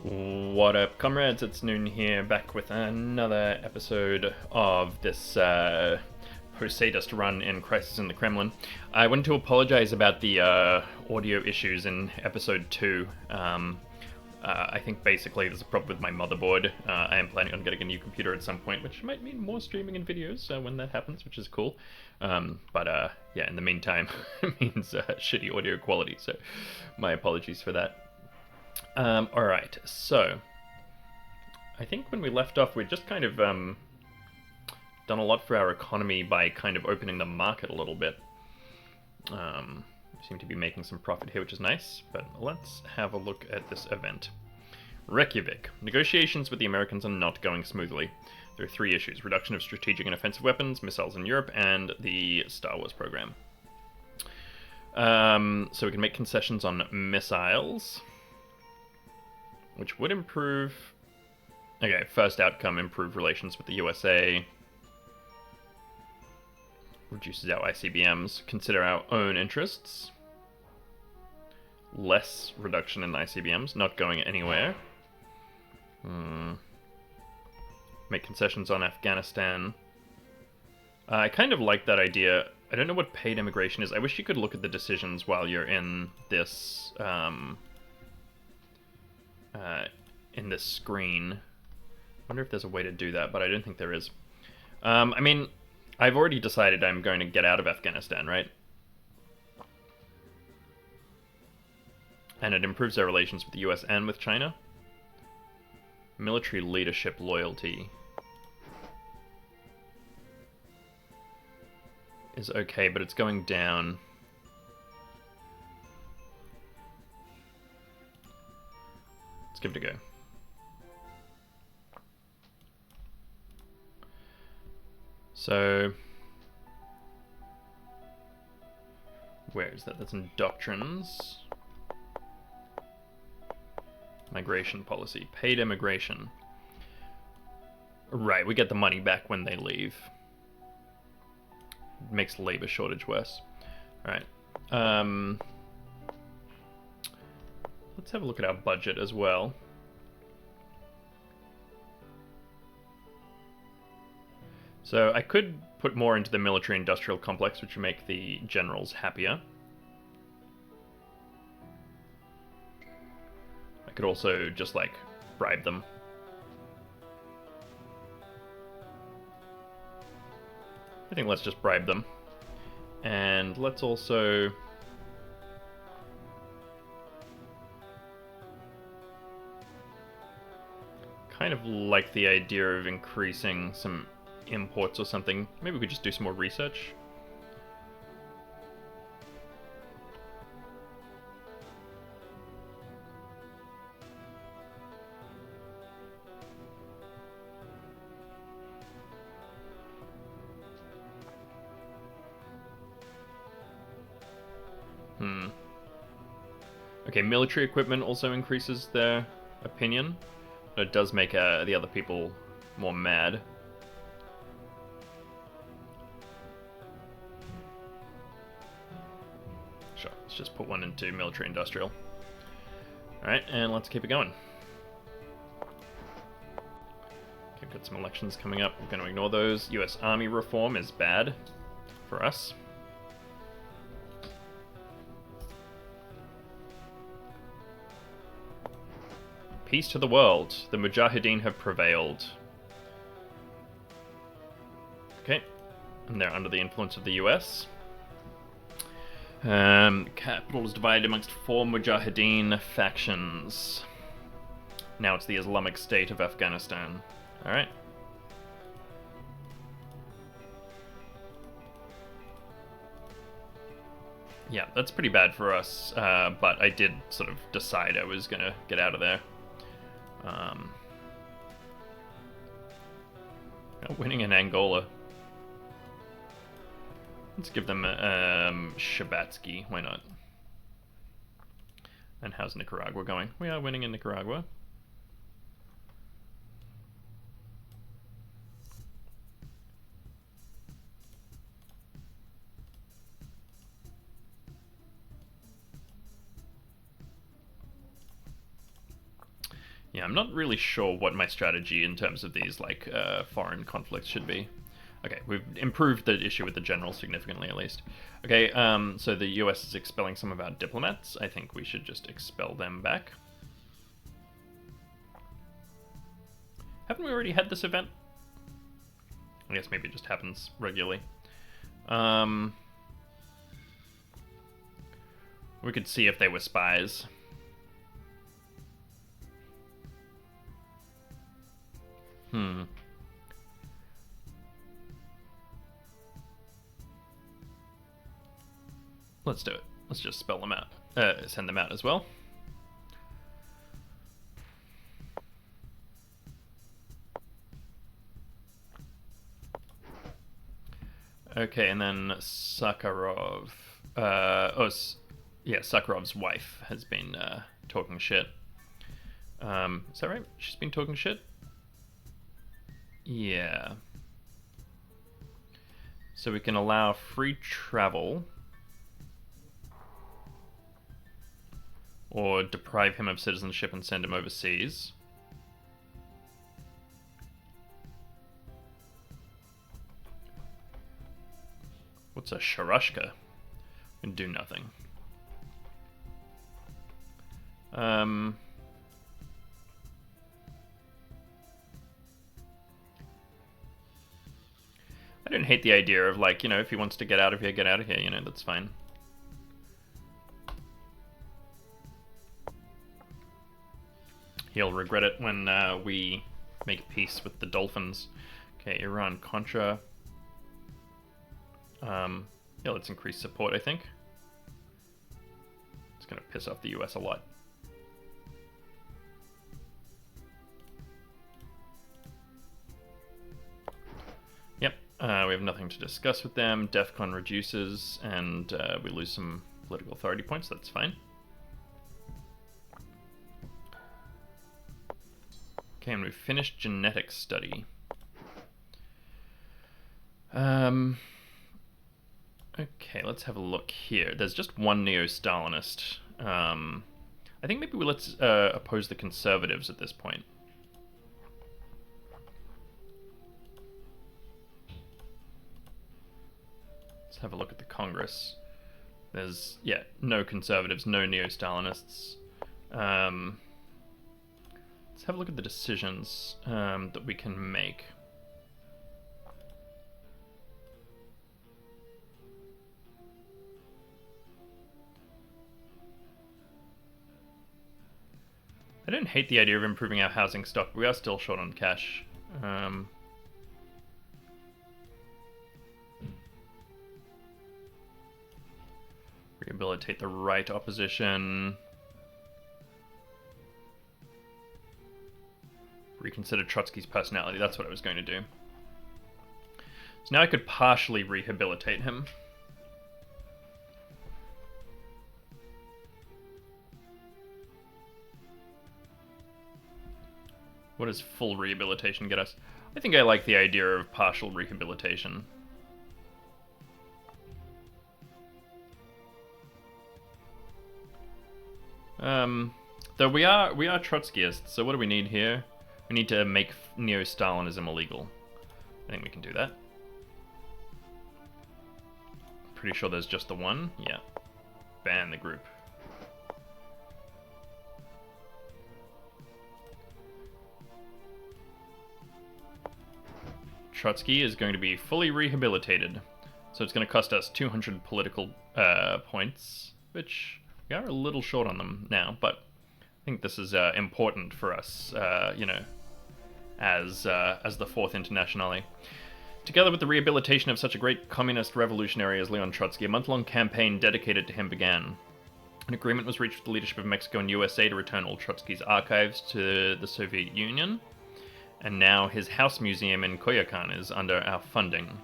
What up, comrades? It's Noon here, back with another episode of this Posadas run in Crisis in the Kremlin. I wanted to apologize about the audio issues in episode 2. I think basically there's a problem with my motherboard. I am planning on getting a new computer at some point, which might mean more streaming and videos when that happens, which is cool. But yeah, in the meantime, it means shitty audio quality, so my apologies for that. Alright, so I think when we left off, we'd just kind of done a lot for our economy by kind of opening the market a little bit. Seem to be making some profit here, which is nice, but let's have a look at this event. Reykjavik. Negotiations with the Americans are not going smoothly. There are 3 issues: reduction of strategic and offensive weapons, missiles in Europe, and the Star Wars program. So we can make concessions on missiles, which would improve... Okay, first outcome, improve relations with the USA. Reduces our ICBMs. Consider our own interests. Less reduction in ICBMs, not going anywhere. Make concessions on Afghanistan. I kind of like that idea. I don't know what paid immigration is. I wish you could look at the decisions while you're in this... in this screen. I wonder if there's a way to do that, but I don't think there is. I mean, I've already decided I'm going to get out of Afghanistan, right? And it improves our relations with the US and with China. Military leadership loyalty is okay, but it's going down. Let's give it a go. So, where is that? That's in doctrines. Migration policy. Paid immigration. Right, we get the money back when they leave. Makes labor shortage worse. Alright. Let's have a look at our budget as well. So I could put more into the military-industrial complex, which would make the generals happier. I could also just, like, bribe them. I think let's just bribe them. And let's also... kind of like the idea of increasing some imports or something. Maybe we could just do some more research. Okay, military equipment also increases their opinion, but it does make the other people more mad. Sure, let's just put one into military industrial. Alright, and let's keep it going. Okay, got some elections coming up. We're going to ignore those. US Army reform is bad for us. Peace to the world. The Mujahideen have prevailed. Okay, and they're under the influence of the US. The capital is divided amongst 4 Mujahideen factions. Now it's the Islamic State of Afghanistan. Alright. Yeah, that's pretty bad for us, but I did sort of decide I was gonna get out of there. Winning in Angola. Let's give them Shabatsky. Why not? And how's Nicaragua going? We are winning in Nicaragua. Yeah, I'm not really sure what my strategy in terms of these, like, foreign conflicts should be. Okay, we've improved the issue with the general significantly, at least. Okay, so the US is expelling some of our diplomats. I think we should just expel them back. Haven't we already had this event? I guess maybe it just happens regularly. We could see if they were spies. Let's do it. Let's just spell them out. Send them out as well. Okay, and then Sakharov. Sakharov's wife has been talking shit. Is that right? She's been talking shit? Yeah. So we can allow free travel. Or deprive him of citizenship and send him overseas. What's a Sharashka? Can do nothing. I don't hate the idea of, like, you know, if he wants to get out of here, get out of here, you know, that's fine. He'll regret it when we make peace with the dolphins. Okay, Iran-Contra. Yeah, let's increase support, I think. It's going to piss off the US a lot. Yep, we have nothing to discuss with them. DEFCON reduces, and we lose some political authority points. That's fine. Okay, and we've finished genetic study. Okay, let's have a look here. There's just one neo-Stalinist. I think maybe let's oppose the conservatives at this point. Let's have a look at the Congress. There's, yeah, no conservatives, no neo-Stalinists. Let's have a look at the decisions that we can make. I don't hate the idea of improving our housing stock, but we are still short on cash. Rehabilitate the right opposition. Reconsider Trotsky's personality, that's what I was going to do. So now I could partially rehabilitate him. What does full rehabilitation get us? I think I like the idea of partial rehabilitation. Though we are Trotskyists, so what do we need here? We need to make neo-Stalinism illegal. I think we can do that. Pretty sure there's just the one. Yeah. Ban the group. Trotsky is going to be fully rehabilitated. So it's going to cost us 200 political points, which we are a little short on them now, but I think this is important for us, you know, as the Fourth Internationale. Together with the rehabilitation of such a great communist revolutionary as Leon Trotsky, a month-long campaign dedicated to him began. An agreement was reached with the leadership of Mexico and USA to return all Trotsky's archives to the Soviet Union, and now his house museum in Coyoacan is under our funding.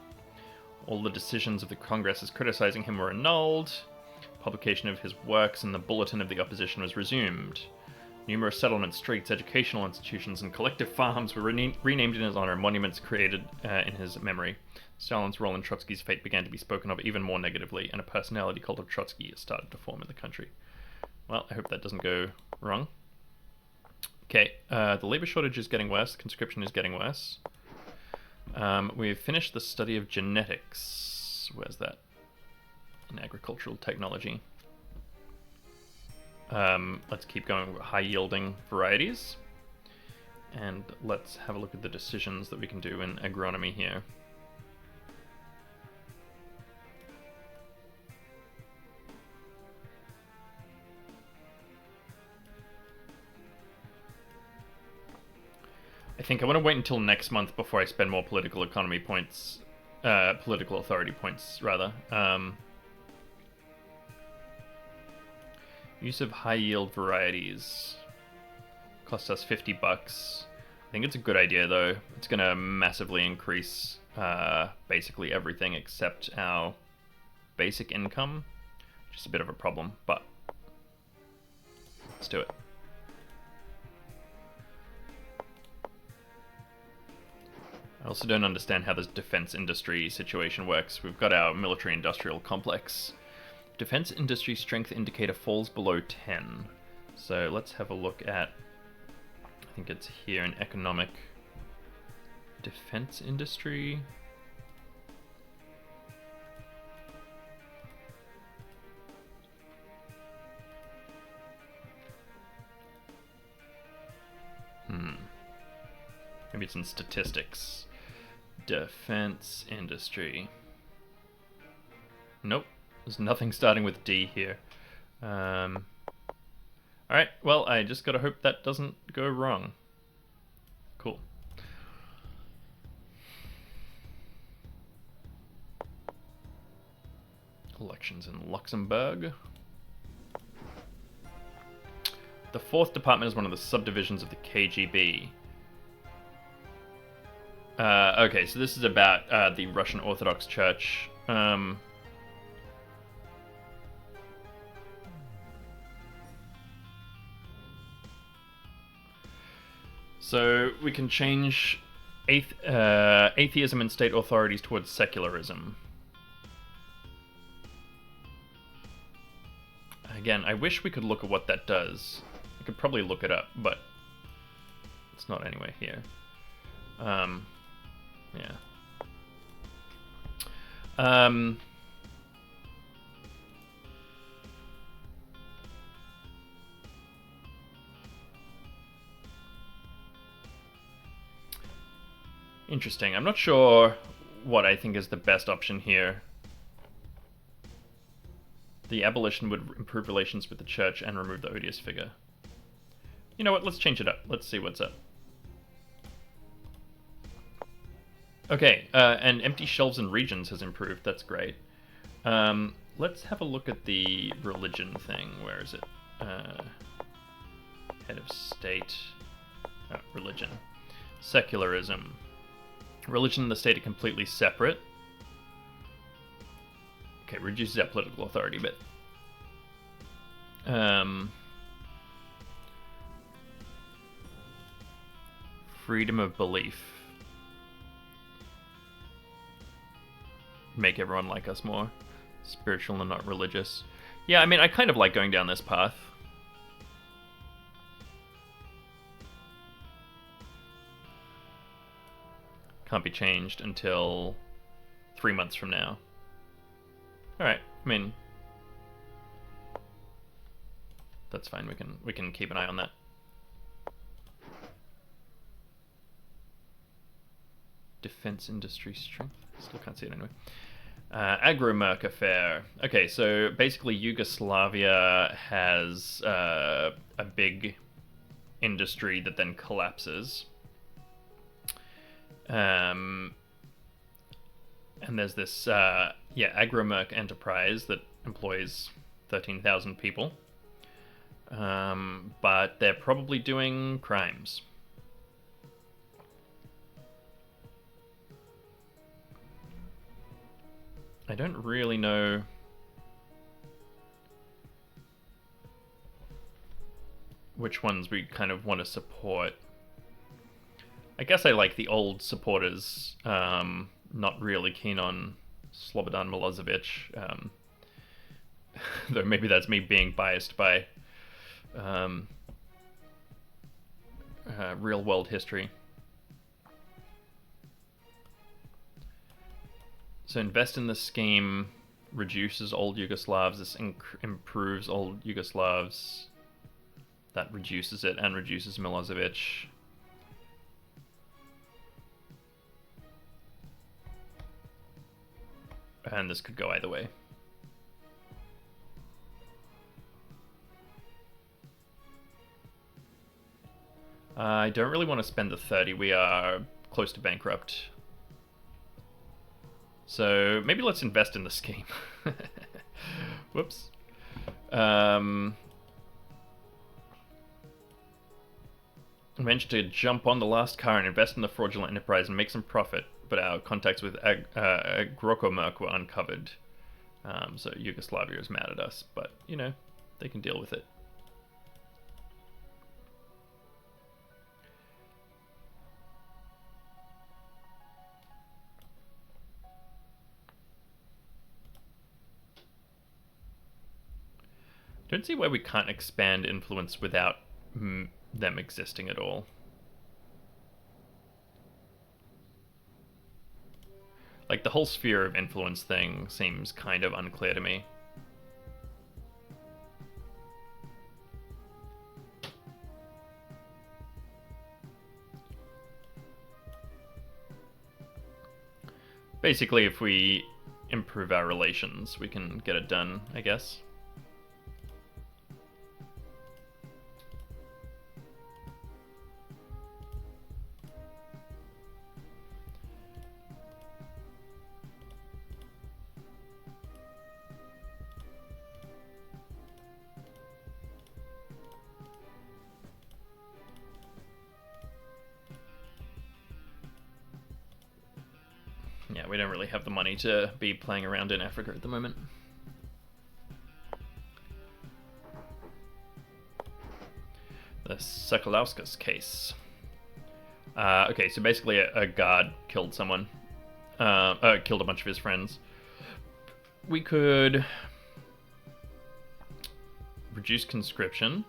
All the decisions of the Congress criticizing him were annulled. Publication of his works in the Bulletin of the Opposition was resumed. Numerous settlements, streets, educational institutions, and collective farms were renamed in his honor, monuments created in his memory. Stalin's role in Trotsky's fate began to be spoken of even more negatively, and a personality cult of Trotsky started to form in the country. Well, I hope that doesn't go wrong. Okay, the labor shortage is getting worse, conscription is getting worse. We've finished the study of genetics. Where's that? In agricultural technology. Let's keep going with high-yielding varieties. And let's have a look at the decisions that we can do in agronomy here. I think I want to wait until next month before I spend more political economy points, political authority points, rather. Use of high-yield varieties cost us $50. I think it's a good idea, though. It's going to massively increase basically everything except our basic income. Just a bit of a problem, but let's do it. I also don't understand how this defense industry situation works. We've got our military-industrial complex. Defense industry strength indicator falls below 10. So let's have a look at, I think it's here in economic defense industry. Maybe it's in statistics. Defense industry. Nope. There's nothing starting with D here. Alright, well, I just gotta hope that doesn't go wrong. Cool. Elections in Luxembourg. The 4th Department is one of the subdivisions of the KGB. Okay, so this is about the Russian Orthodox Church. So we can change atheism and state authorities towards secularism. Again, I wish we could look at what that does. I could probably look it up, but it's not anywhere here. Yeah. Interesting. I'm not sure what I think is the best option here. The abolition would improve relations with the church and remove the odious figure. You know what? Let's change it up. Let's see what's up. Okay, and empty shelves and regions has improved. That's great. Let's have a look at the religion thing. Where is it? Head of state. Religion. Secularism. Religion and the state are completely separate. Okay, reduces our political authority a bit. Freedom of belief. Make everyone like us more. Spiritual and not religious. Yeah, I mean, I kind of like going down this path. Can't be changed until 3 months from now. Alright, I mean, that's fine. We can keep an eye on that. Defense industry strength. Still can't see it anyway. Agro-Merc affair. Okay, so basically Yugoslavia has a big industry that then collapses. And there's this Agro-Merc enterprise that employs 13,000 people. But they're probably doing crimes. I don't really know which ones we kind of want to support. I guess I like the old supporters, not really keen on Slobodan Milosevic, though maybe that's me being biased by real-world history. So invest in this scheme, reduces old Yugoslavs, this improves old Yugoslavs, that reduces it and reduces Milosevic. And this could go either way. I don't really want to spend the 30. We are close to bankrupt. So maybe let's invest in the scheme. Whoops. Managed to jump on the last car and invest in the fraudulent enterprise and make some profit, but our contacts with Grokomerk were uncovered. So Yugoslavia is mad at us, but, you know, they can deal with it. Don't see why we can't expand influence without them existing at all. Like, the whole sphere of influence thing seems kind of unclear to me. Basically, if we improve our relations, we can get it done, I guess. Yeah, we don't really have the money to be playing around in Africa at the moment. The Sekalauskas case. Okay, so basically a guard killed someone. Killed a bunch of his friends. We could reduce conscription,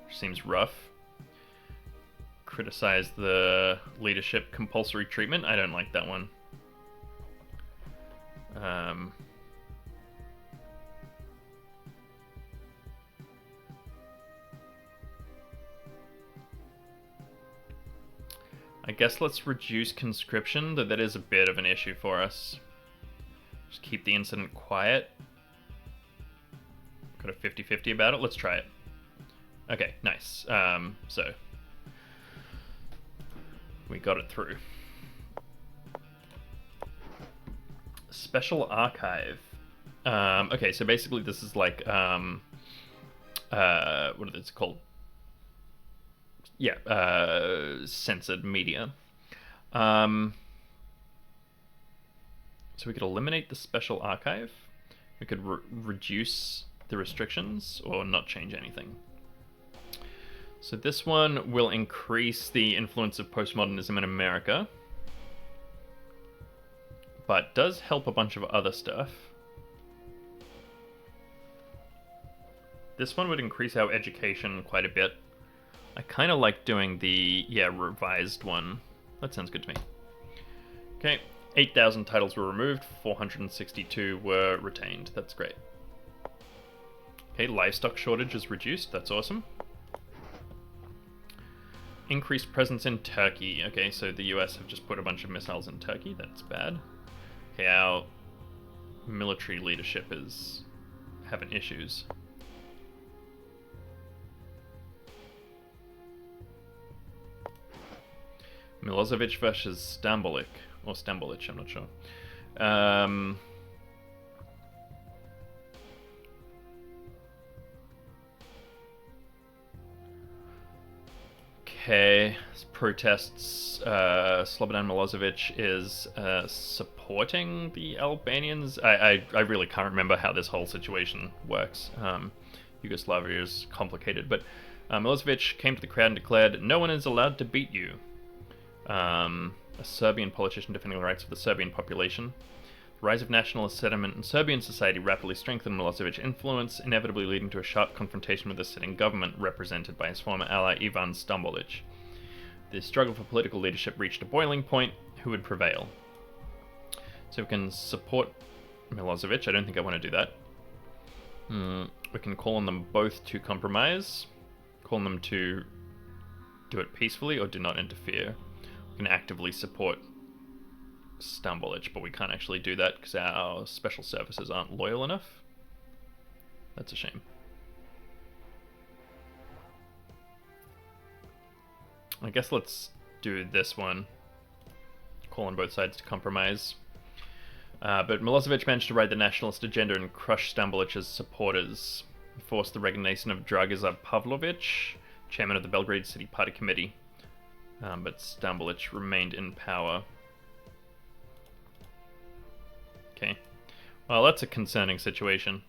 which seems rough. Criticize the leadership compulsory treatment. I don't like that one. I guess let's reduce conscription, though that is a bit of an issue for us. Just keep the incident quiet. Got a 50-50 about it. Let's try it. Okay, nice. So we got it through. Special archive. Okay, so basically this is like, what is it called? Yeah, censored media. So we could eliminate the special archive. We could reduce the restrictions or not change anything. So this one will increase the influence of postmodernism in America, but does help a bunch of other stuff. This one would increase our education quite a bit. I kind of like doing the, revised one. That sounds good to me. Okay, 8,000 titles were removed, 462 were retained. That's great. Okay, livestock shortage is reduced. That's awesome. Increased presence in Turkey. Okay, so the US have just put a bunch of missiles in Turkey. That's bad. Okay, our military leadership is having issues. Milosevic versus Stambolic. Or Stambolic, I'm not sure. Okay, protests. Slobodan Milosevic is supporting the Albanians. I really can't remember how this whole situation works. Yugoslavia is complicated, but Milosevic came to the crowd and declared, "No one is allowed to beat you." A Serbian politician defending the rights of the Serbian population. The rise of nationalist sentiment in Serbian society rapidly strengthened Milosevic's influence, inevitably leading to a sharp confrontation with the sitting government, represented by his former ally Ivan Stambolic. The struggle for political leadership reached a boiling point. Who would prevail? So we can support Milosevic. I don't think I want to do that. We can call on them both to compromise. Call on them to do it peacefully or do not interfere. We can actively support Stambolic, but we can't actually do that because our special services aren't loyal enough. That's a shame. I guess let's do this one. Call on both sides to compromise. But Milosevic managed to ride the nationalist agenda and crush Stambolic's supporters. He forced the resignation of Dragislav Pavlovic, chairman of the Belgrade City Party Committee. But Stambolic remained in power. Okay. Well, that's a concerning situation.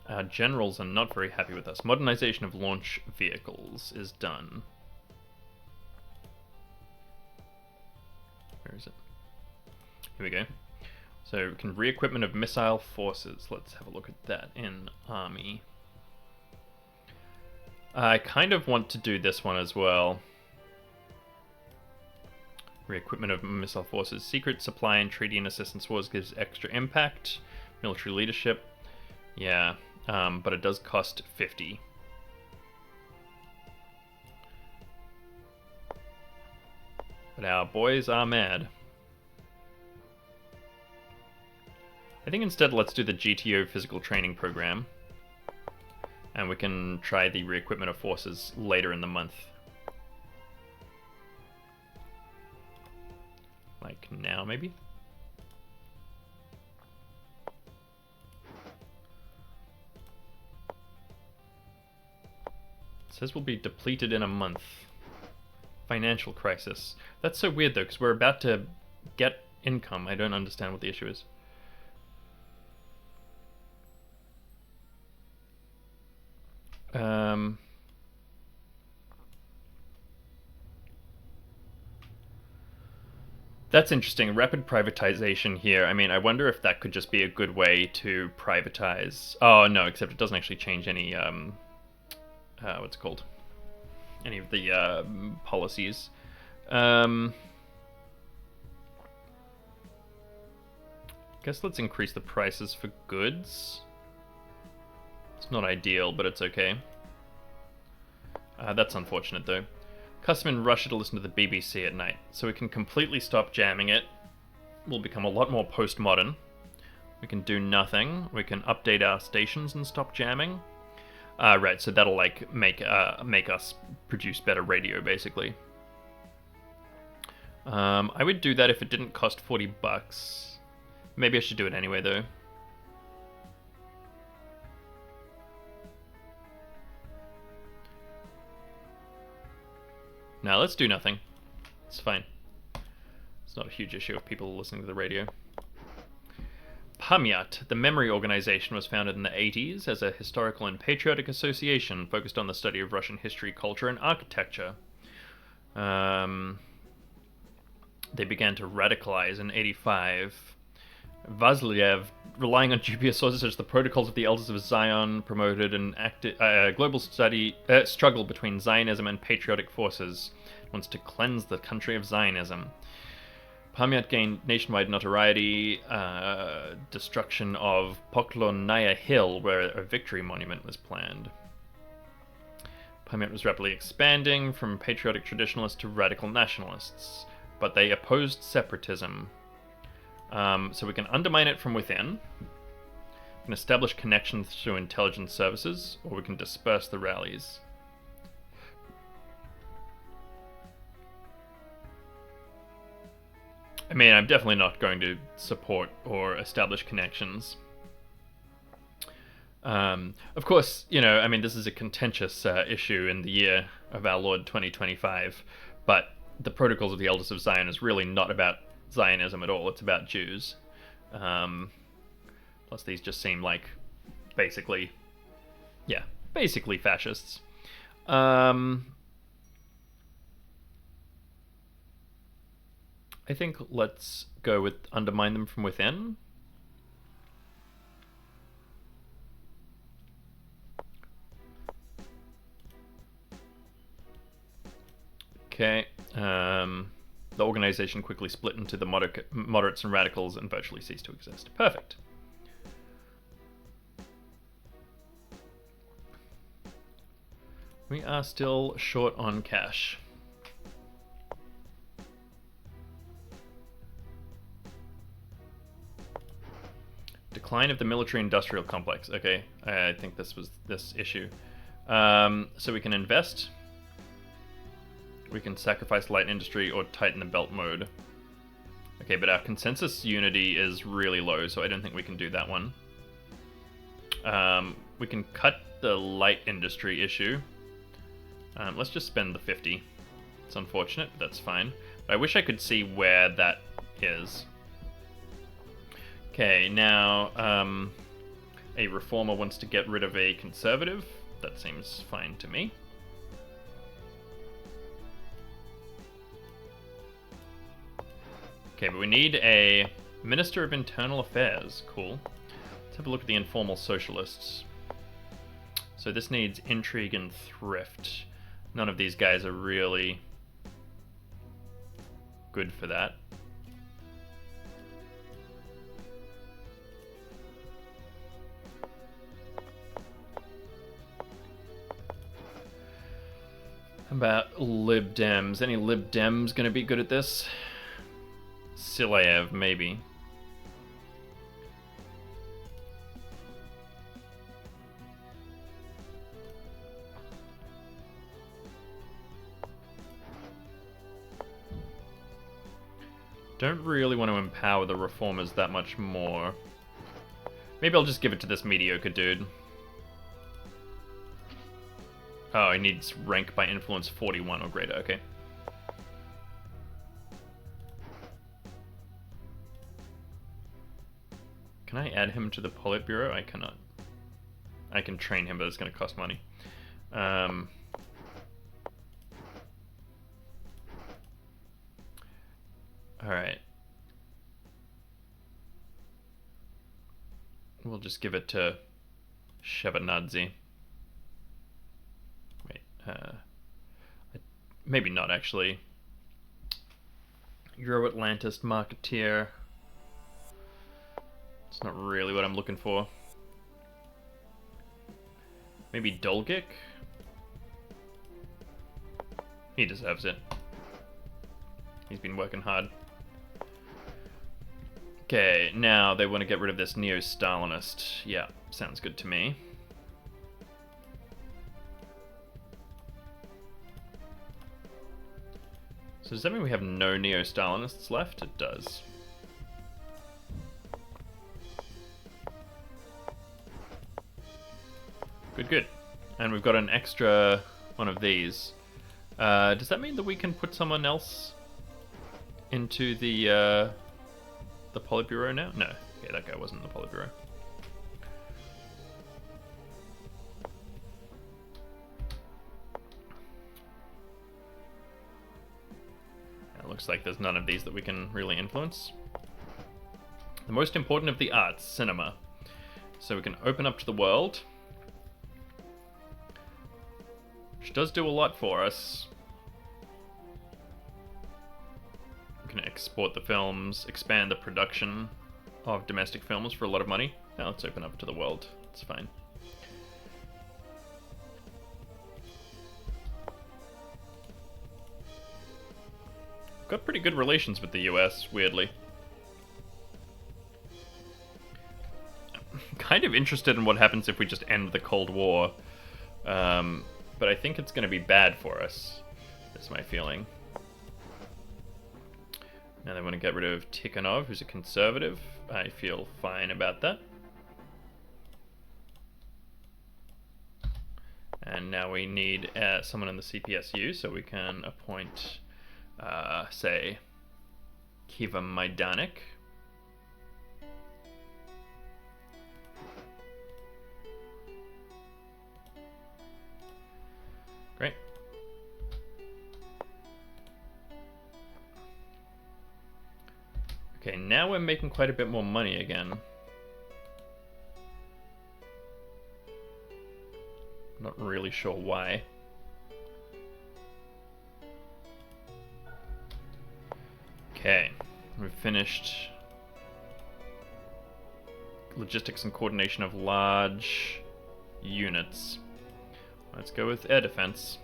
Our generals are not very happy with us. Modernization of launch vehicles is done. Where is it? Here we go. So we can re-equipment of missile forces. Let's have a look at that in army. I kind of want to do this one as well. Re-equipment of missile forces. Secret supply and treaty and assistance wars gives extra impact. Military leadership. Yeah. But it does cost 50. But our boys are mad. I think instead let's do the GTO physical training program. And we can try the re-equipment of forces later in the month. Like now, maybe? Says we'll be depleted in a month. Financial crisis. That's so weird though, because we're about to get income. I don't understand what the issue is. That's interesting. Rapid privatization here. I mean, I wonder if that could just be a good way to privatize. Oh no, except it doesn't actually change any what's it called? Any of the policies. Guess let's increase the prices for goods. It's not ideal, but it's okay. That's unfortunate though. Custom in Russia to listen to the BBC at night, so we can completely stop jamming it. We'll become a lot more postmodern. We can do nothing. We can update our stations and stop jamming. Right, so that'll like make us produce better radio, basically. I would do that if it didn't cost $40. Maybe I should do it anyway, though. Now let's do nothing. It's fine. It's not a huge issue if people are listening to the radio. Pamyat, the memory organization, was founded in the 80s as a historical and patriotic association focused on the study of Russian history, culture, and architecture. They began to radicalize in 85. Vasiliev, relying on dubious sources such as the Protocols of the Elders of Zion, promoted an global struggle between Zionism and patriotic forces. It wants to cleanse the country of Zionism. Pamyat gained nationwide notoriety, destruction of Poklonnaya Hill, where a victory monument was planned. Pamyat was rapidly expanding from patriotic traditionalists to radical nationalists, but they opposed separatism. So we can undermine it from within, we can establish connections through intelligence services, or we can disperse the rallies. I mean, I'm definitely not going to support or establish connections. Of course, you know, I mean, this is a contentious issue in the year of our Lord 2025, but the Protocols of the Elders of Zion is really not about Zionism at all. It's about Jews. Plus, these just seem like basically Yeah, basically fascists. I think let's go with undermine them from within. Okay. The organization quickly split into the moderates and radicals and virtually ceased to exist. Perfect. We are still short on cash. Decline of the military-industrial complex. Okay, I think this was this issue. So we can invest. We can sacrifice light industry or tighten the belt mode. Okay, but our consensus unity is really low, so I don't think we can do that one. We can cut the light industry issue. Let's just spend the 50. It's unfortunate, but that's fine. But I wish I could see where that is. Okay, now a reformer wants to get rid of a conservative. That seems fine to me. Okay, but we need a Minister of Internal Affairs. Cool. Let's have a look at the informal socialists. So this needs intrigue and thrift. None of these guys are really good for that. How about Lib Dems? Any Lib Dems gonna be good at this? Silayev, maybe. Don't really want to empower the reformers that much more. Maybe I'll just give it to this mediocre dude. Oh, he needs rank by influence 41 or greater, okay. Can I add him to the Politburo? I cannot. I can train him, but it's going to cost money. Alright. We'll just give it to Shevardnadze. Wait, maybe not actually. Euro-Atlantist Marketeer. It's not really what I'm looking for. Maybe Dolgic? He deserves it. He's been working hard. Okay, now they want to get rid of this neo-Stalinist. Yeah, sounds good to me. So does that mean we have no neo-Stalinists left? It does. Good, good. And we've got an extra one of these. Does that mean that we can put someone else into the Politburo now? No. Okay, that guy wasn't in the Politburo. It looks like there's none of these that we can really influence. The most important of the arts, cinema. So we can open up to the world, which does do a lot for us. We can export the films, expand the production of domestic films for a lot of money. Now let's open up to the world. It's fine. Got pretty good relations with the US, weirdly. I'm kind of interested in what happens if we just end the Cold War. But I think it's going to be bad for us. That's my feeling. Now they want to get rid of Tikhonov, who's a conservative. I feel fine about that. And now we need someone in the CPSU, so we can appoint, say, Kiva Majdanek. Okay, now we're making quite a bit more money again. Not really sure why. Okay, we've finished logistics and coordination of large units. Let's go with air defense.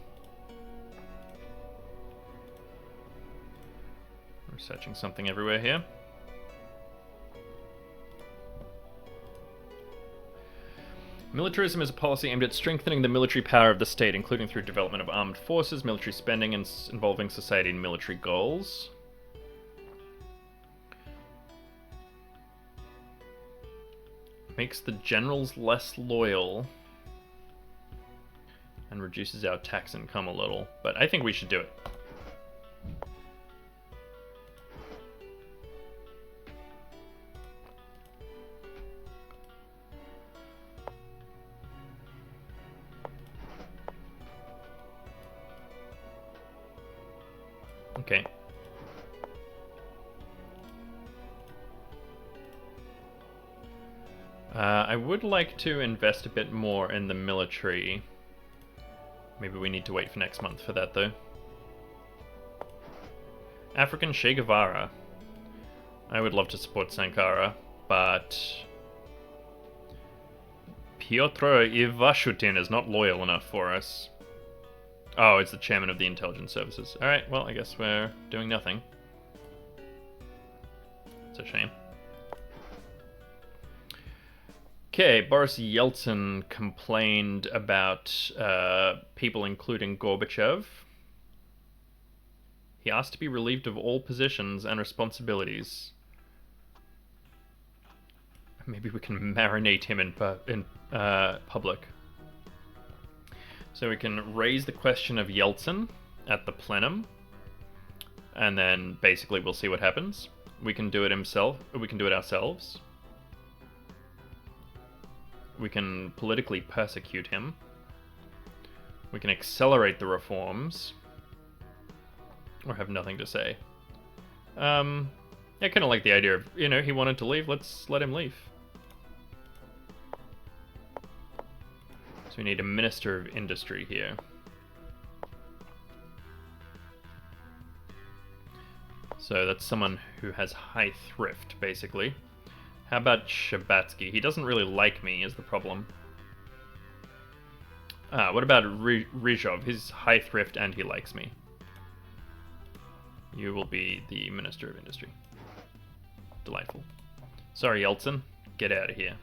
Researching something everywhere here. Militarism is a policy aimed at strengthening the military power of the state, including through development of armed forces, military spending, and involving society in military goals. Makes the generals less loyal and reduces our tax income a little, but I think we should do it. Okay. I would like to invest a bit more in the military. Maybe we need to wait for next month for that, though. African Che Guevara. I would love to support Sankara, but Piotr Ivashutin is not loyal enough for us. Oh, it's the chairman of the intelligence services. Alright, well, I guess we're doing nothing. It's a shame. Okay, Boris Yeltsin complained about people including Gorbachev. He asked to be relieved of all positions and responsibilities. Maybe we can marinate him in public. So we can raise the question of Yeltsin at the plenum, and then basically we'll see what happens. We can do it himself, or we can do it ourselves. We can politically persecute him. We can accelerate the reforms, or have nothing to say. I kind of like the idea of, you know, he wanted to leave, let's let him leave. So we need a Minister of Industry here. So that's someone who has high thrift, basically. How about Shabatsky? He doesn't really like me, is the problem. What about Rizhov? He's high thrift and he likes me. You will be the Minister of Industry. Delightful. Sorry, Yeltsin. Get out of here.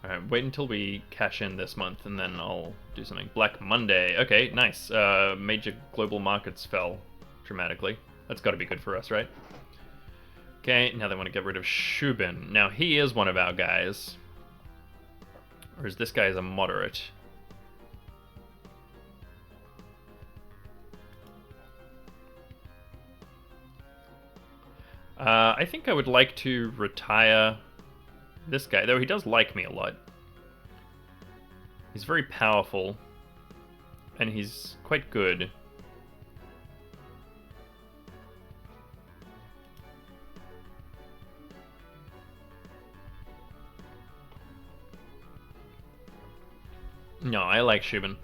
Alright, wait until we cash in this month and then I'll do something. Black Monday. Okay, nice. Major global markets fell dramatically. That's got to be good for us, right? Okay, now they want to get rid of Shubin. Now, he is one of our guys. Or is this guy a moderate? I think I would like to retire this guy, though he does like me a lot. He's very powerful, and he's quite good. No, I like Shubin.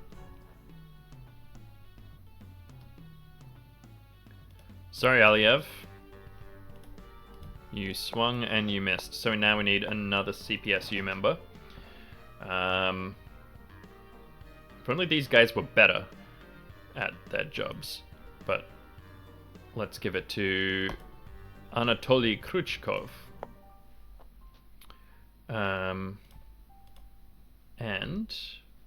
Sorry, Aliyev. You swung and you missed. So now we need another CPSU member. If only these guys were better at their jobs. But let's give it to Anatoly Khrushchev. And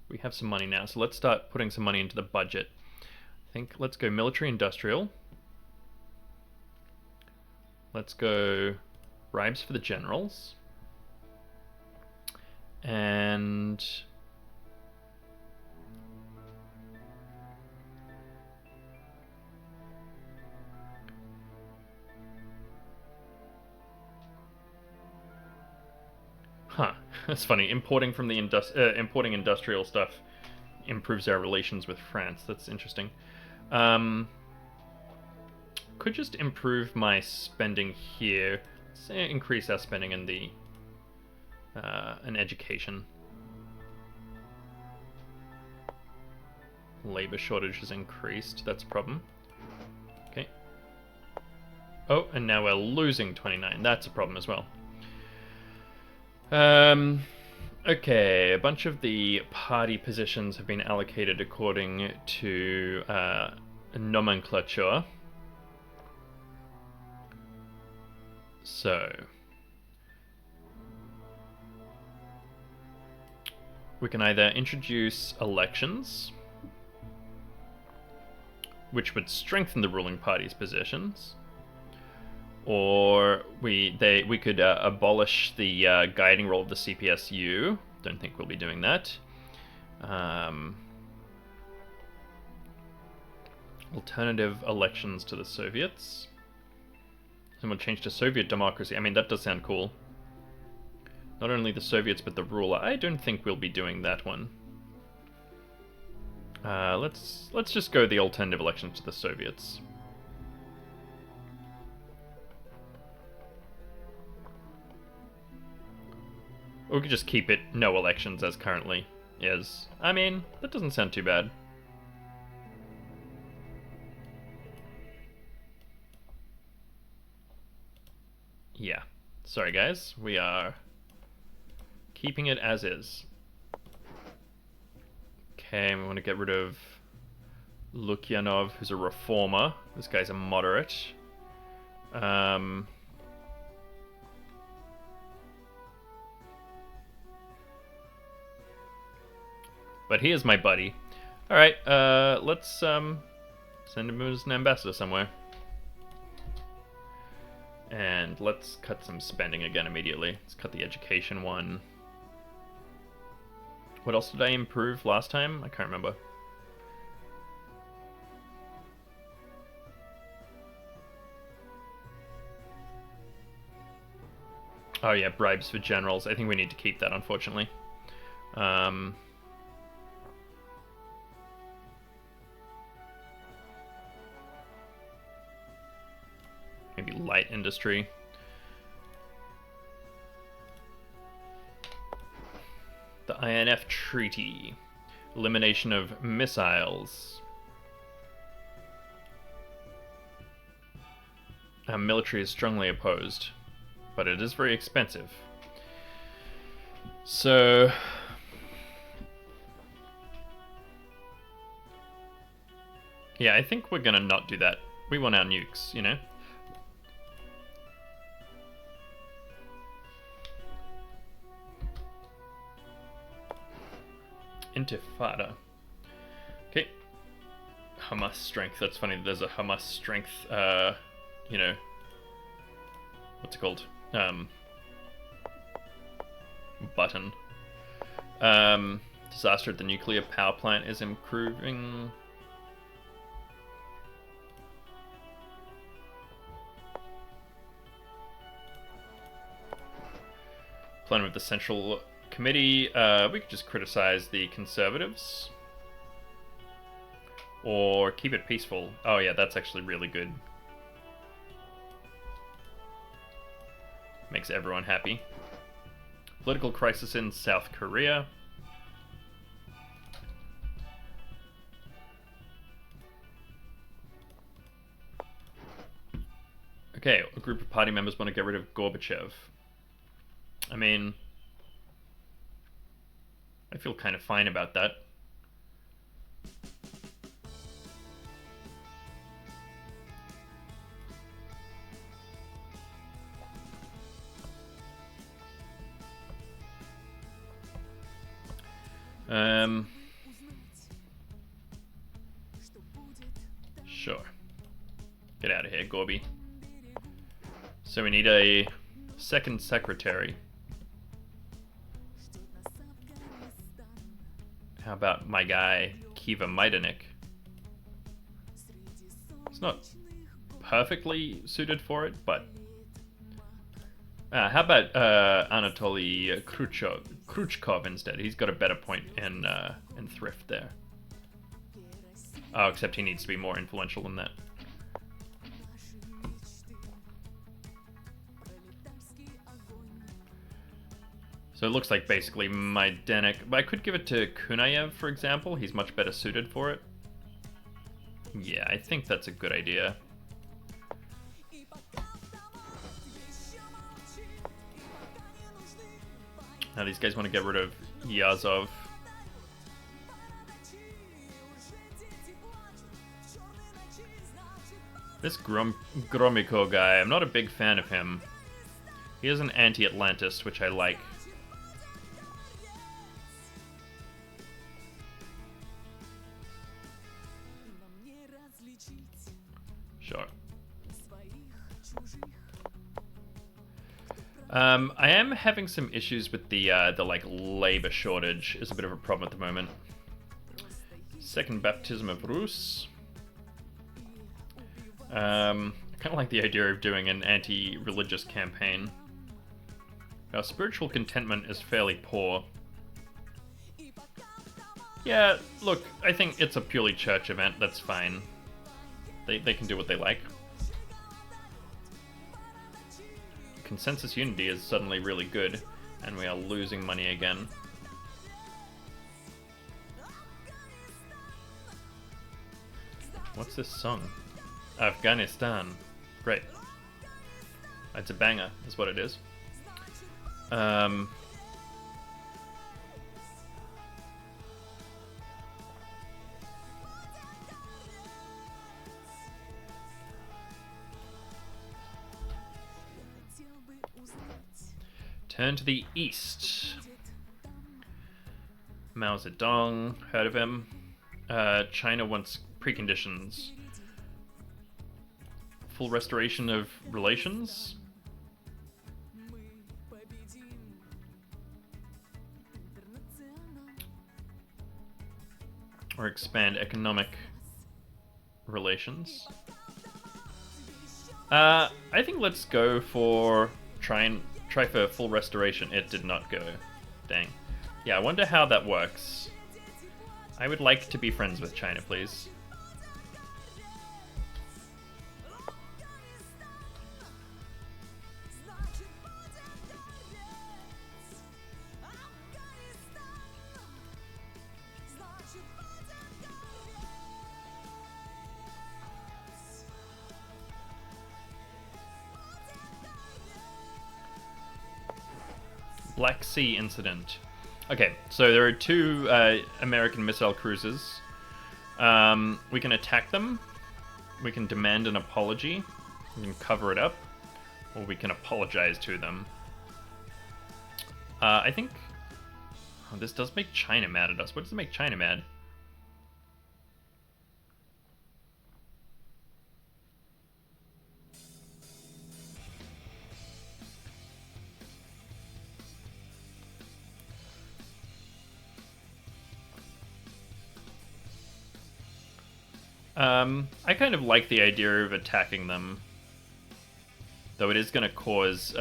we have some money now, so let's start putting some money into the budget. I think let's go military industrial. Let's go bribes for the generals. And huh, that's funny. Importing from the importing industrial stuff improves our relations with France. That's interesting. Could just improve my spending here. Let's increase our spending in the in education. Labor shortage has increased. That's a problem. Okay. Oh, and now we're losing 29. That's a problem as well. Okay, a bunch of the party positions have been allocated according to nomenclature. So we can either introduce elections, which would strengthen the ruling party's positions, or we could abolish the guiding role of the CPSU. Don't think we'll be doing that. Alternative elections to the Soviets. And we'll change to Soviet democracy. I mean, that does sound cool. Not only the Soviets, but the ruler. I don't think we'll be doing that one. Let's just go the alternative elections to the Soviets. Or we could just keep it no elections as currently is. I mean, that doesn't sound too bad. Yeah. Sorry guys, we are keeping it as is. Okay, we want to get rid of Lukyanov, who's a reformer. This guy's a moderate. But he is my buddy. Alright, let's send him as an ambassador somewhere. And let's cut some spending again immediately. Let's cut the education one. What else did I improve last time? I can't remember. Oh yeah, bribes for generals. I think we need to keep that, unfortunately. Maybe light industry. The INF Treaty. Elimination of missiles. Our military is strongly opposed, but it is very expensive. So... yeah, I think we're gonna not do that. We want our nukes, you know? Intifada. Okay. Hamas strength. That's funny that there's a Hamas strength, you know, what's it called? Button. Disaster at the nuclear power plant is improving. Plan with the Central Committee. We could just criticize the Conservatives. Or keep it peaceful. Oh yeah, that's actually really good. Makes everyone happy. Political crisis in South Korea. Okay, a group of party members want to get rid of Gorbachev. I mean, I feel kind of fine about that. Sure. Get out of here, Gorby. So we need a second secretary. How about my guy, Kiva Majdanek? It's not perfectly suited for it, but... how about Anatoly Khrushchev instead? He's got a better point in thrift there. Oh, except he needs to be more influential than that. So it looks like basically Majdanek, but I could give it to Kunayev, for example. He's much better suited for it. Yeah, I think that's a good idea. Now these guys want to get rid of Yazov. This Gromyko guy, I'm not a big fan of him. He is an anti-Atlantist, which I like. Sure. I am having some issues with the like labor shortage is a bit of a problem at the moment. Second baptism of Rus. Kind of like the idea of doing an anti-religious campaign. Our spiritual contentment is fairly poor. Yeah, look, I think it's a purely church event, that's fine. They can do what they like. Consensus unity is suddenly really good, and we are losing money again. What's this song? Afghanistan. Great. It's a banger, is what it is. Turn to the east. Mao Zedong, heard of him. China wants preconditions. Full restoration of relations? Or expand economic relations? I think let's go for try for full restoration. It did not go. Dang. Yeah, I wonder how that works. I would like to be friends with China, please. Black Sea incident. Okay, so there are two American missile cruisers. We can attack them. We can demand an apology. We can cover it up. Or we can apologize to them. I think... Oh, this does make China mad at us. What does it make China mad? I kind of like the idea of attacking them, though it is going to cause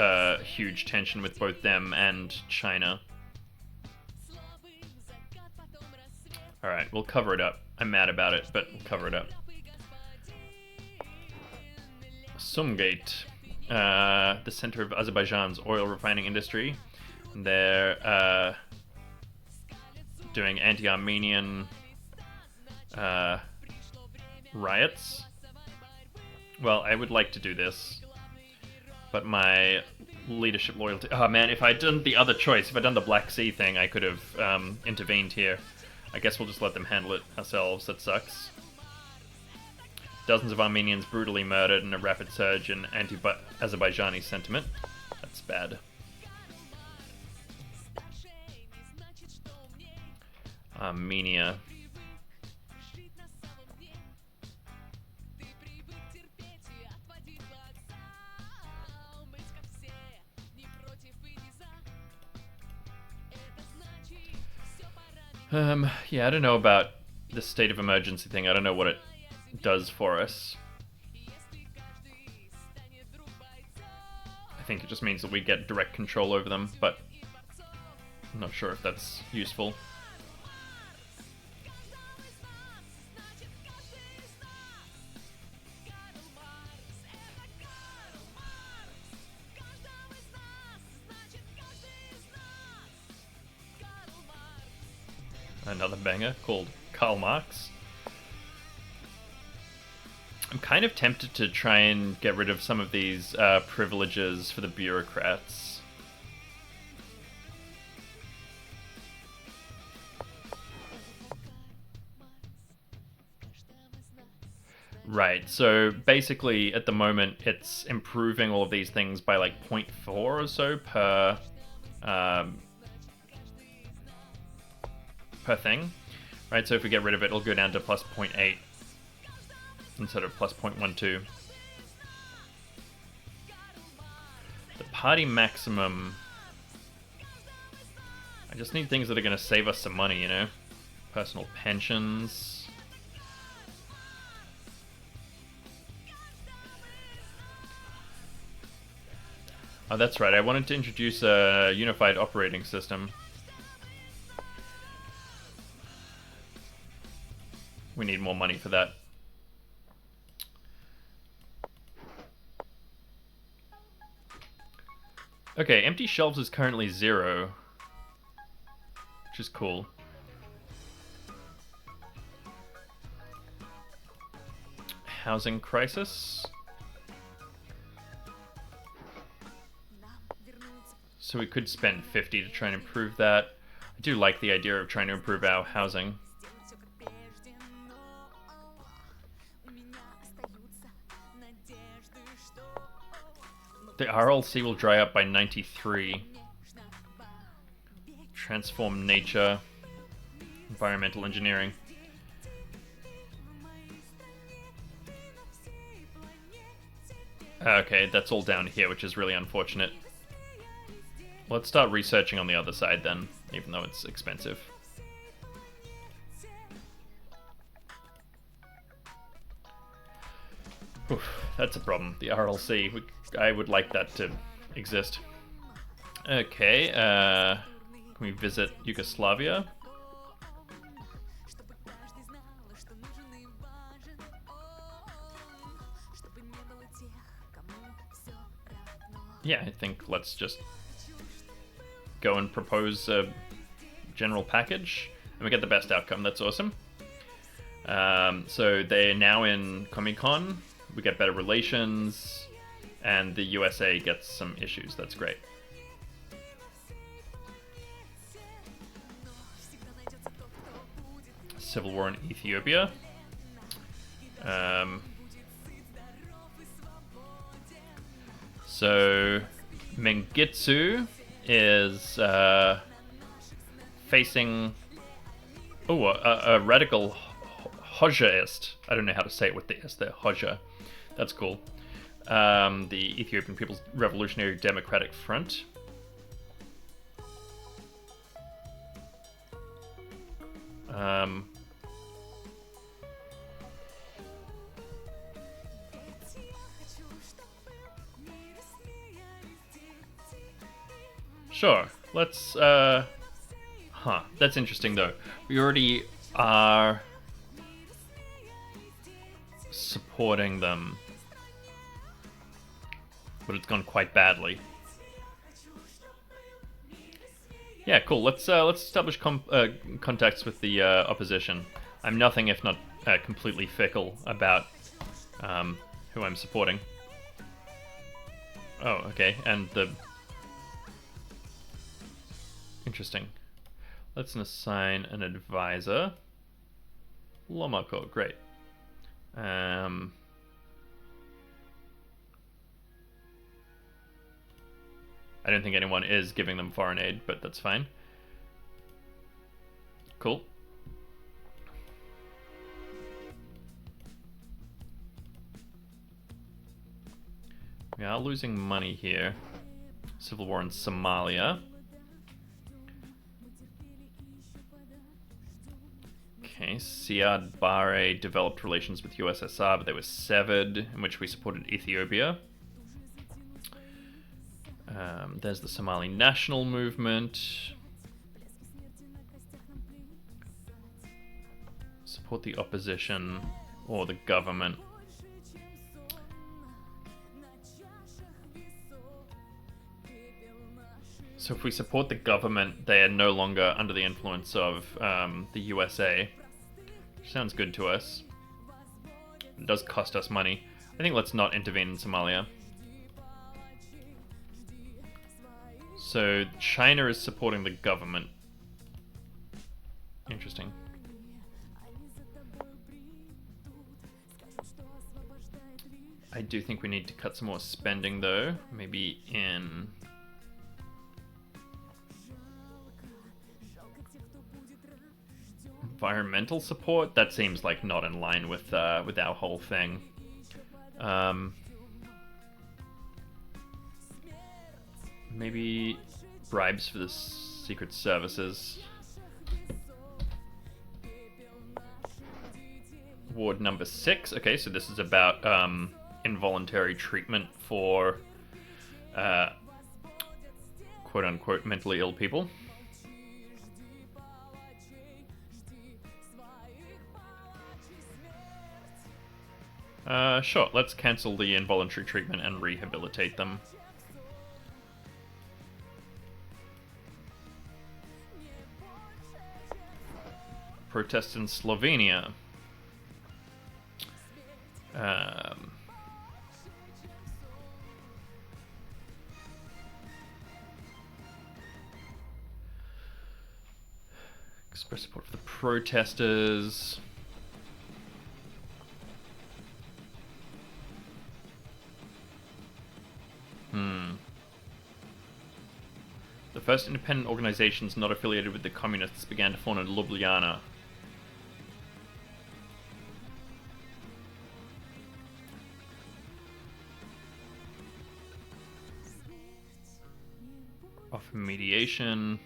huge tension with both them and China. Alright, we'll cover it up. I'm mad about it, but we'll cover it up. Sumgait, the center of Azerbaijan's oil refining industry. They're doing anti-Armenian riots. Well, I would like to do this, but my leadership loyalty... Oh man, if I'd done the other choice, if I'd done the Black Sea thing, I could have intervened here. I guess we'll just let them handle it ourselves. That sucks. Dozens of Armenians brutally murdered in a rapid surge in anti-Azerbaijani sentiment. That's bad. Armenia. Yeah, I don't know about the state of emergency thing. I don't know what it does for us. I think it just means that we get direct control over them, but I'm not sure if that's useful. Another banger called Karl Marx. I'm kind of tempted to try and get rid of some of these privileges for the bureaucrats. Right, so basically at the moment it's improving all of these things by like 0.4 or so per thing. Right, so if we get rid of it, it'll go down to plus 0.8 instead of plus 0.12. The party maximum... I just need things that are going to save us some money, you know? Personal pensions... Oh, that's right. I wanted to introduce a unified operating system. We need more money for that. Okay, empty shelves is currently 0, which is cool. Housing crisis. So we could spend 50 to try and improve that. I do like the idea of trying to improve our housing. The RLC will dry up by 93. Transform nature. Environmental engineering. Okay, that's all down here, which is really unfortunate. Let's start researching on the other side then, even though it's expensive. Oof, that's a problem. The RLC, I would like that to exist. Okay, can we visit Yugoslavia? Yeah, I think let's just go and propose a general package, and we get the best outcome. That's awesome. So they're now in Comecon. We get better relations, and the USA gets some issues. That's great. Civil war in Ethiopia. So Mengistu is facing a radical Hoxhaist. I don't know how to say it with the S there. Hoxha. That's cool. The Ethiopian People's Revolutionary Democratic Front. Sure. Let's, that's interesting, though. We already are supporting them, but it's gone quite badly. Yeah, cool. Let's establish contacts with the opposition. I'm nothing if not completely fickle about who I'm supporting. Oh, okay, and the... Interesting. Let's assign an advisor. Lomako, great. I don't think anyone is giving them foreign aid, but that's fine. Cool. We are losing money here. Civil war in Somalia. Okay, Siad Barre developed relations with USSR, but they were severed, in which we supported Ethiopia. There's the Somali National Movement. Support the opposition or the government. So if we support the government, they are no longer under the influence of the USA. Which sounds good to us. It does cost us money. I think let's not intervene in Somalia. So China is supporting the government. Interesting. I do think we need to cut some more spending though. Maybe in... environmental support? That seems like not in line with our whole thing. Maybe bribes for the secret services. Ward number 6. Okay, so this is about involuntary treatment for quote-unquote mentally ill people. Sure, let's cancel the involuntary treatment and rehabilitate them. Protests in Slovenia. Express support for the protesters. The first independent organizations not affiliated with the communists began to form in Ljubljana. Offer mediation.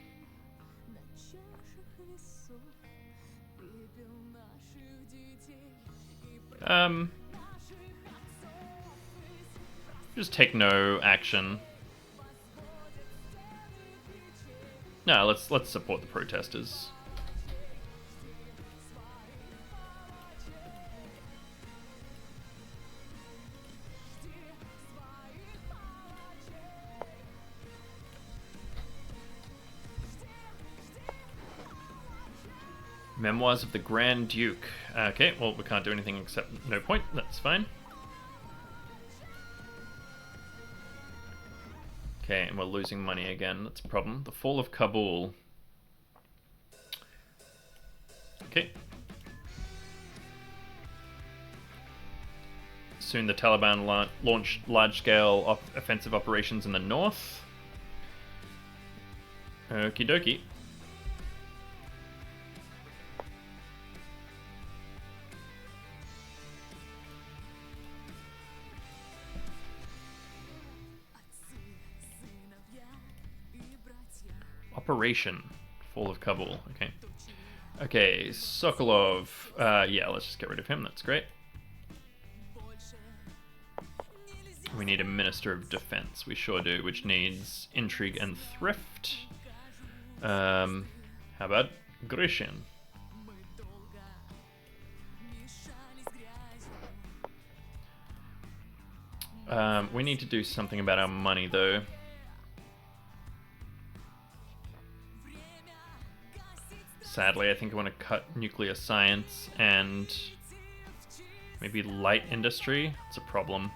Just take no action. No, let's support the protesters. Memoirs of the Grand Duke. Okay, well, we can't do anything except no point. That's fine. Okay, and we're losing money again. That's a problem. The fall of Kabul. Okay. Soon the Taliban launch large-scale offensive operations in the north. Okie dokie. Operation Fall of Kabul. Okay. Okay, Sokolov. Yeah, let's just get rid of him. That's great. We need a Minister of Defense. We sure do, which needs intrigue and thrift. How about Grishin? We need to do something about our money, though. Sadly, I think I want to cut nuclear science and maybe light industry. It's a problem,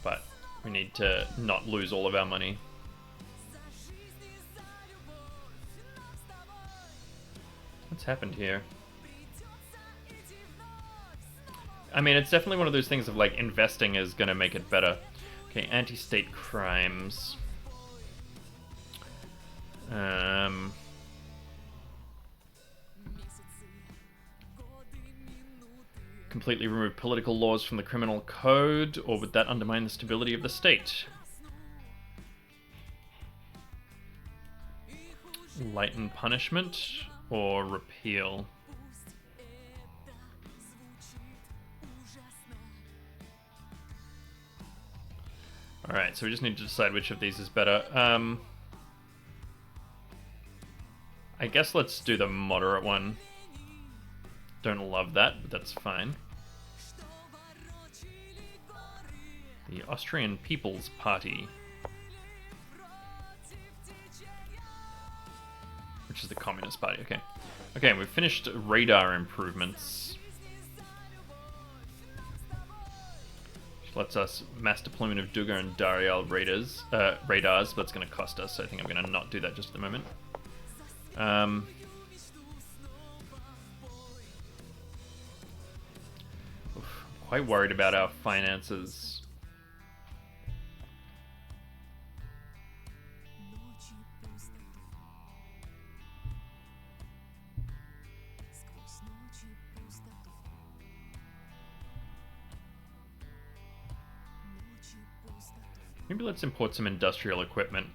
but we need to not lose all of our money. What's happened here? I mean, it's definitely one of those things of like investing is going to make it better. Okay, anti-state crimes. Completely remove political laws from the criminal code, or would that undermine the stability of the state? Lighten punishment or repeal? Alright, so we just need to decide which of these is better. I guess let's do the moderate one. Don't love that, but that's fine. The Austrian People's Party. which is the Communist Party. Okay. Okay, we've finished radar improvements. Which lets us mass deployment of Duga and Darial radars, but it's going to cost us, so I think I'm going to not do that just at the moment. Quite worried about our finances. Maybe let's import some industrial equipment.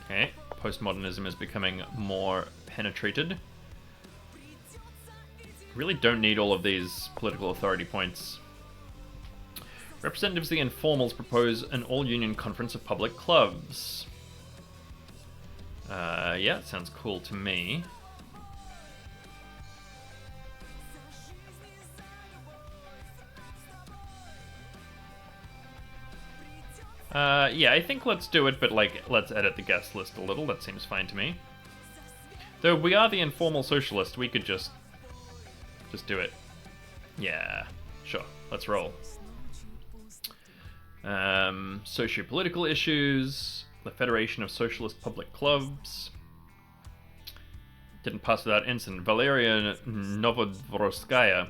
Okay, postmodernism is becoming more penetrated. Really don't need all of these political authority points. Representatives of the Informals propose an all-union conference of public clubs. Yeah, it sounds cool to me. Yeah, I think let's do it, but like, let's edit the guest list a little. That seems fine to me. Though we are the informal socialist, we could just do it. Yeah, sure. Let's roll. Socio-political issues. The Federation of Socialist Public Clubs. Didn't pass without incident. Valeria Novodvorskaya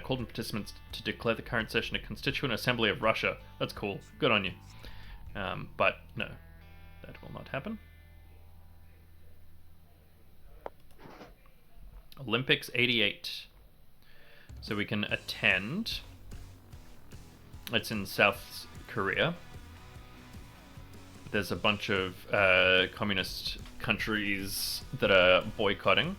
called on participants to declare the current session a Constituent Assembly of Russia. That's cool. Good on you. But no, that will not happen. Olympics 88. So we can attend. It's in South Korea. There's a bunch of communist countries that are boycotting.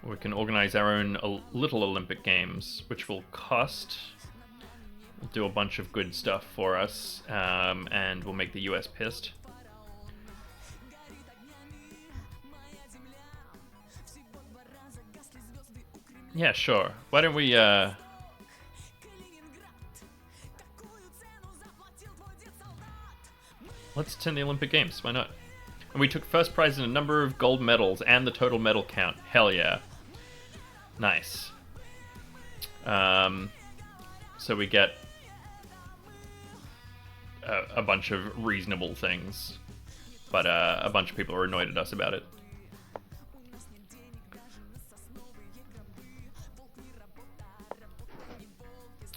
We can organize our own little Olympic Games, which will cost. We'll do a bunch of good stuff for us, and we'll make the US pissed. Yeah, sure. Why don't we, let's attend the Olympic Games, why not? And we took first prize in a number of gold medals and the total medal count. Hell yeah. Nice. So we get a bunch of reasonable things, but a bunch of people are annoyed at us about it.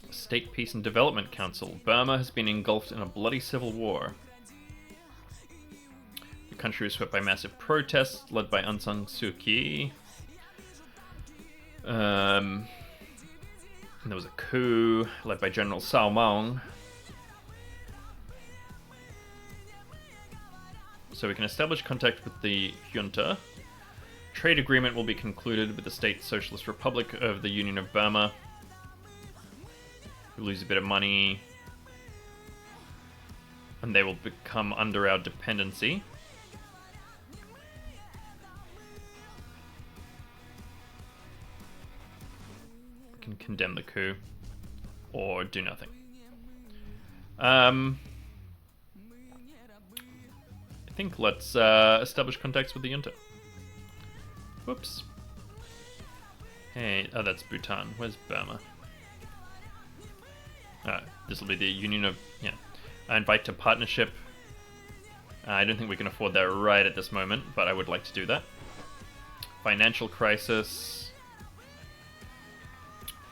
State Peace and Development Council. Burma has been engulfed in a bloody civil war. The country was swept by massive protests led by Aung San Suu Kyi. And there was a coup led by General Sao Maung. So we can establish contact with the junta. Trade agreement will be concluded with the State Socialist Republic of the Union of Burma. We lose a bit of money, and they will become under our dependency. We can condemn the coup, or do nothing. I think let's establish contacts with the junta. Whoops. Hey, oh, that's Bhutan. Where's Burma? This will be the Union of... yeah. Invite to partnership. I don't think we can afford that right at this moment, but I would like to do that. Financial crisis.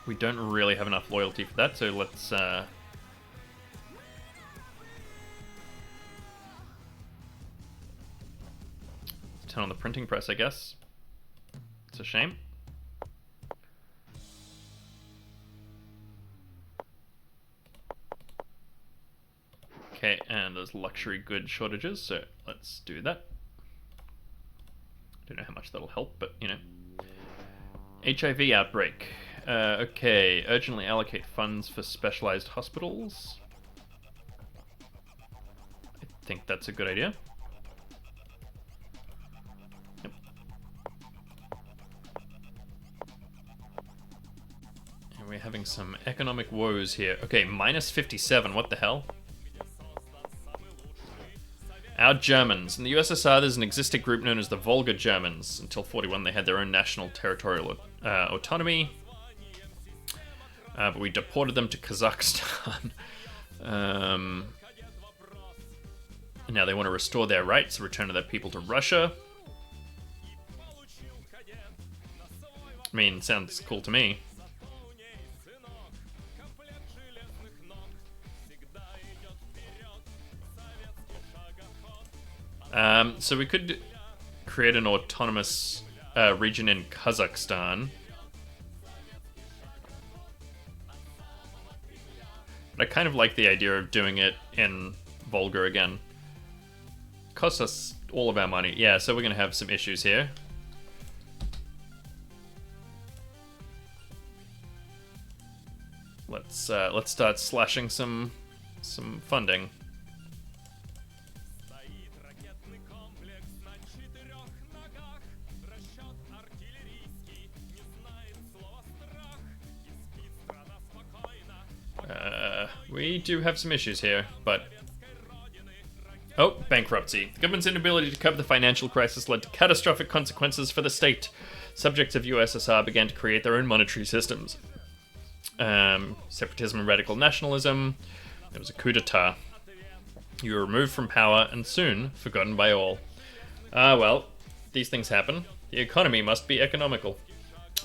We don't really have enough loyalty for that, so let's... turn on the printing press, I guess. It's a shame. Okay, and there's luxury good shortages, so let's do that. Don't know how much that'll help, but you know. HIV outbreak. Okay, urgently allocate funds for specialized hospitals. I think that's a good idea. Yep. And we having some economic woes here. Okay, minus 57, what the hell? Our Germans. In the USSR, there's an existing group known as the Volga Germans. Until 41, they had their own national territorial autonomy. But we deported them to Kazakhstan. And now they want to restore their rights, return their people to Russia. I mean, sounds cool to me. So we could create an autonomous region in Kazakhstan. But I kind of like the idea of doing it in Volga again. Costs us all of our money. Yeah, so we're going to have some issues here. Let's start slashing some funding. We do have some issues here, but... Oh, bankruptcy. The government's inability to cope the financial crisis led to catastrophic consequences for the state. Subjects of USSR began to create their own monetary systems. Separatism and radical nationalism. There was a coup d'etat. You were removed from power and soon forgotten by all. Well, these things happen. The economy must be economical.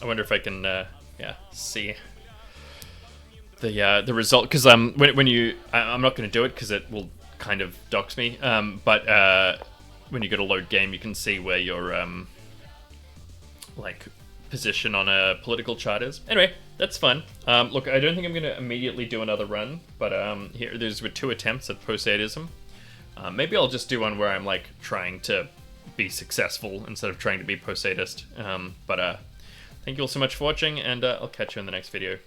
I wonder if I can, see the result, because when you I'm not going to do it because it will kind of dox me, but when you go to load game, you can see where your like position on a political chart is. Anyway, that's fun. Look, I don't think I'm going to immediately do another run, but here there's 2 attempts at Posadism. Maybe I'll just do one where I'm like trying to be successful instead of trying to be Posadist. But thank you all so much for watching, and I'll catch you in the next video.